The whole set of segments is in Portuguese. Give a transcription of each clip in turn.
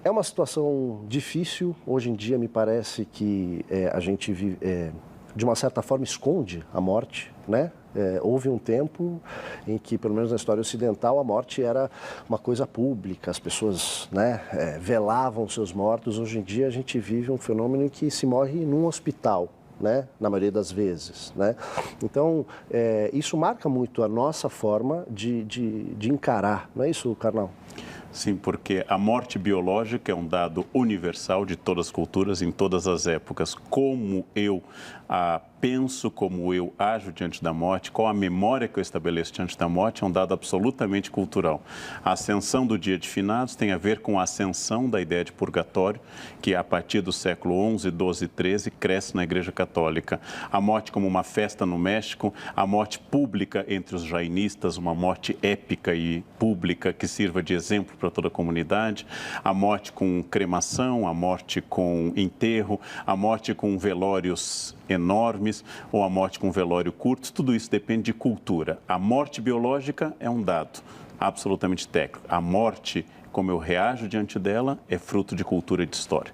É uma situação difícil. Hoje em dia, me parece que a gente vive, de uma certa forma, esconde a morte, né? Houve um tempo em que, pelo menos na história ocidental, a morte era uma coisa pública, as pessoas, né, velavam seus mortos. Hoje em dia, a gente vive um fenômeno em que se morre num hospital, né, na maioria das vezes, né? Então, isso marca muito a nossa forma de encarar, não é isso, Karnal? Sim, porque a morte biológica é um dado universal de todas as culturas, em todas as épocas. Como eu penso, como eu ajo diante da morte, qual a memória que eu estabeleço diante da morte, é um dado absolutamente cultural. A ascensão do dia de finados tem a ver com a ascensão da ideia de purgatório, que a partir do século XI, XII e XIII cresce na Igreja Católica. A morte como uma festa no México, a morte pública entre os jainistas, uma morte épica e pública que sirva de exemplo para toda a comunidade, a morte com cremação, a morte com enterro, a morte com velórios enormes ou a morte com velório curto, tudo isso depende de cultura. A morte biológica é um dado absolutamente técnico. A morte, como eu reajo diante dela, é fruto de cultura e de história.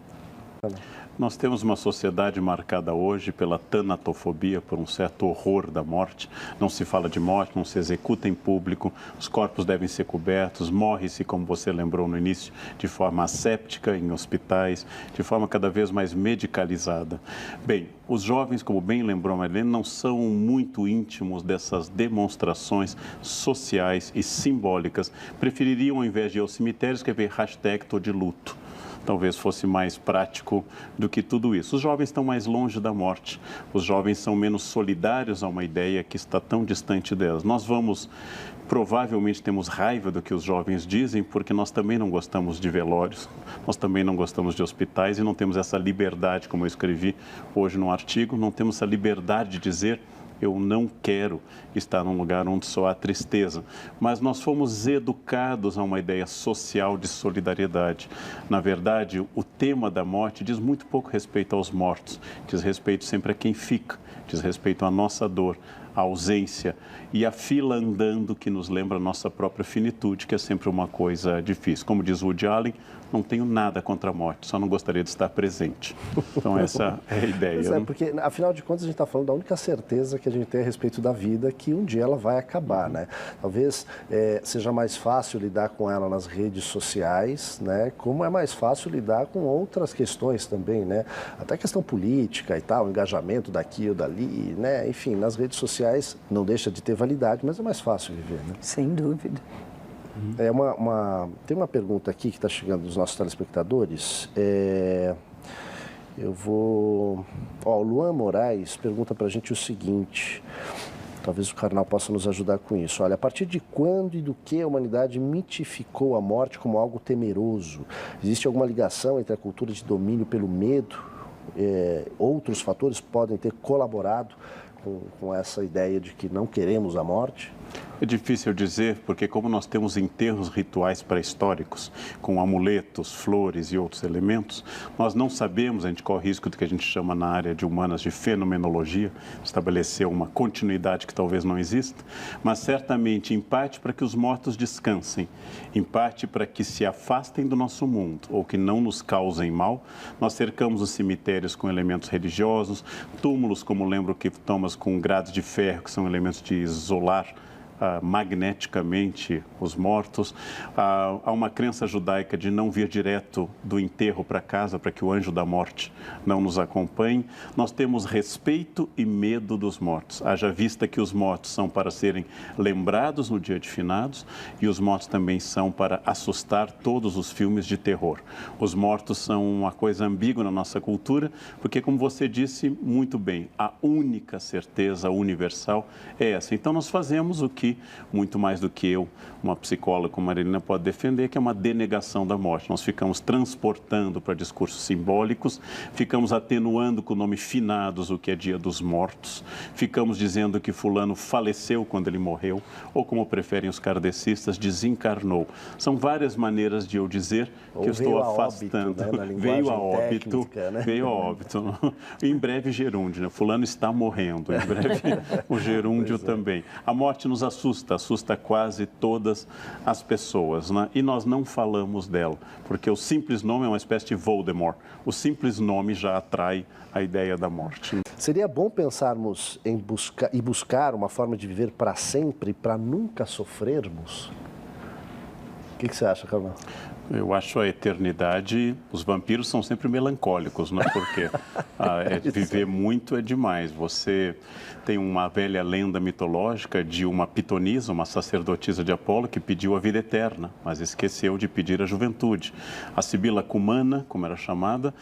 Nós temos uma sociedade marcada hoje pela tanatofobia, por um certo horror da morte. Não se fala de morte, não se executa em público, os corpos devem ser cobertos, morre-se, como você lembrou no início, de forma asséptica em hospitais, de forma cada vez mais medicalizada. Bem, os jovens, como bem lembrou a Marilene, não são muito íntimos dessas demonstrações sociais e simbólicas. Prefeririam, ao invés de ir ao cemitério, escrever hashtag tô de luto. Talvez fosse mais prático do que tudo isso. Os jovens estão mais longe da morte, os jovens são menos solidários a uma ideia que está tão distante delas. Provavelmente temos raiva do que os jovens dizem, porque nós também não gostamos de velórios, nós também não gostamos de hospitais e não temos essa liberdade, como eu escrevi hoje no artigo, não temos essa liberdade de dizer: eu não quero estar num lugar onde só há tristeza. Mas nós fomos educados a uma ideia social de solidariedade. Na verdade, o tema da morte diz muito pouco respeito aos mortos, diz respeito sempre a quem fica, diz respeito à nossa dor, à ausência e a fila andando que nos lembra a nossa própria finitude, que é sempre uma coisa difícil. Como diz Woody Allen, não tenho nada contra a morte, só não gostaria de estar presente. Então essa é a ideia. Pois é, porque afinal de contas a gente está falando da única certeza que a gente tem a respeito da vida, que um dia ela vai acabar, né? Talvez seja mais fácil lidar com ela nas redes sociais, né? Como é mais fácil lidar com outras questões também, né? Até questão política e tal, engajamento daqui ou dali, né? Enfim, nas redes sociais não deixa de ter validade, mas é mais fácil viver, né? Sem dúvida. Tem uma pergunta aqui que está chegando dos nossos telespectadores. O Luan Moraes pergunta para a gente o seguinte, talvez o Karnal possa nos ajudar com isso. Olha, a partir de quando e do que a humanidade mitificou a morte como algo temeroso? Existe alguma ligação entre a cultura de domínio pelo medo? Outros fatores podem ter colaborado com essa ideia de que não queremos a morte? É difícil dizer, porque como nós temos enterros rituais pré-históricos, com amuletos, flores e outros elementos, nós não sabemos, a gente corre risco do que a gente chama na área de humanas de fenomenologia, estabelecer uma continuidade que talvez não exista, mas certamente em parte para que os mortos descansem, em parte para que se afastem do nosso mundo, ou que não nos causem mal. Nós cercamos os cemitérios com elementos religiosos, túmulos, como lembro que Thomas, com grades de ferro, que são elementos de isolar magneticamente os mortos. Há uma crença judaica de não vir direto do enterro para casa, para que o anjo da morte não nos acompanhe. Nós temos respeito e medo dos mortos. Haja vista que os mortos são para serem lembrados no dia de finados e os mortos também são para assustar todos os filmes de terror. Os mortos são uma coisa ambígua na nossa cultura, porque, como você disse muito bem, a única certeza universal é essa. Então, nós fazemos o que muito mais do que eu, uma psicóloga como a Marilena, pode defender, que é uma denegação da morte. Nós ficamos transportando para discursos simbólicos, ficamos atenuando com o nome finados o que é dia dos mortos, ficamos dizendo que fulano faleceu quando ele morreu, ou como preferem os kardecistas, desencarnou. São várias maneiras de eu dizer que eu estou afastando. Óbito, né? Veio a óbito, técnica, né? veio a óbito. Em breve gerúndio, né? Fulano está morrendo, em breve o gerúndio também. A morte nos assusta assusta quase todas as pessoas, né? E nós não falamos dela, porque o simples nome é uma espécie de Voldemort. O simples nome já atrai a ideia da morte. Seria bom pensarmos em buscar uma forma de viver para sempre, para nunca sofrermos? O que você acha, Carnal? Eu acho a eternidade, os vampiros são sempre melancólicos, não é? Porque viver muito é demais. Você tem uma velha lenda mitológica de uma pitonisa, uma sacerdotisa de Apolo, que pediu a vida eterna, mas esqueceu de pedir a juventude. A Sibila Cumana, como era chamada,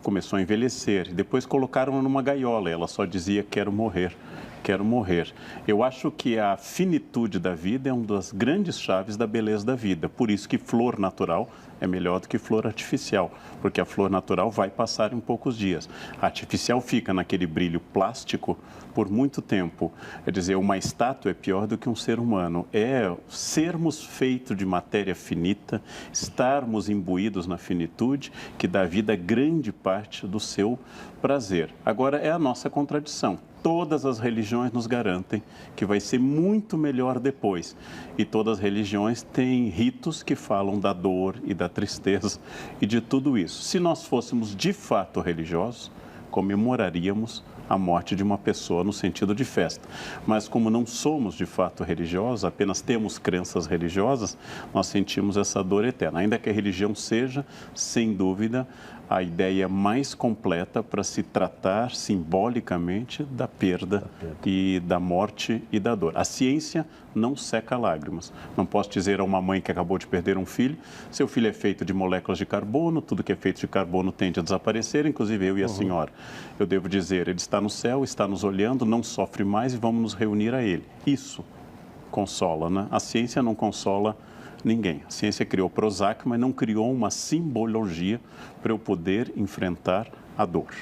começou a envelhecer. Depois colocaram-na numa gaiola e ela só dizia: quero morrer. Quero morrer. Eu acho que a finitude da vida é uma das grandes chaves da beleza da vida. Por isso que flor natural é melhor do que flor artificial, porque a flor natural vai passar em poucos dias. A artificial fica naquele brilho plástico por muito tempo. Quer dizer, uma estátua é pior do que um ser humano. É sermos feitos de matéria finita, estarmos imbuídos na finitude, que dá à vida grande parte do seu prazer. Agora, é a nossa contradição. Todas as religiões nos garantem que vai ser muito melhor depois. E todas as religiões têm ritos que falam da dor e da tristeza e de tudo isso. Se nós fôssemos de fato religiosos, comemoraríamos a morte de uma pessoa no sentido de festa. Mas como não somos de fato religiosos, apenas temos crenças religiosas, nós sentimos essa dor eterna. Ainda que a religião seja, sem dúvida, a ideia mais completa para se tratar simbolicamente da perda e da morte e da dor. A ciência não seca lágrimas. Não posso dizer a uma mãe que acabou de perder um filho: seu filho é feito de moléculas de carbono, tudo que é feito de carbono tende a desaparecer, inclusive eu e a senhora. Eu devo dizer: ele está no céu, está nos olhando, não sofre mais e vamos nos reunir a ele. Isso consola, né? A ciência não consola ninguém. A ciência criou Prozac, mas não criou uma simbologia para eu poder enfrentar a dor.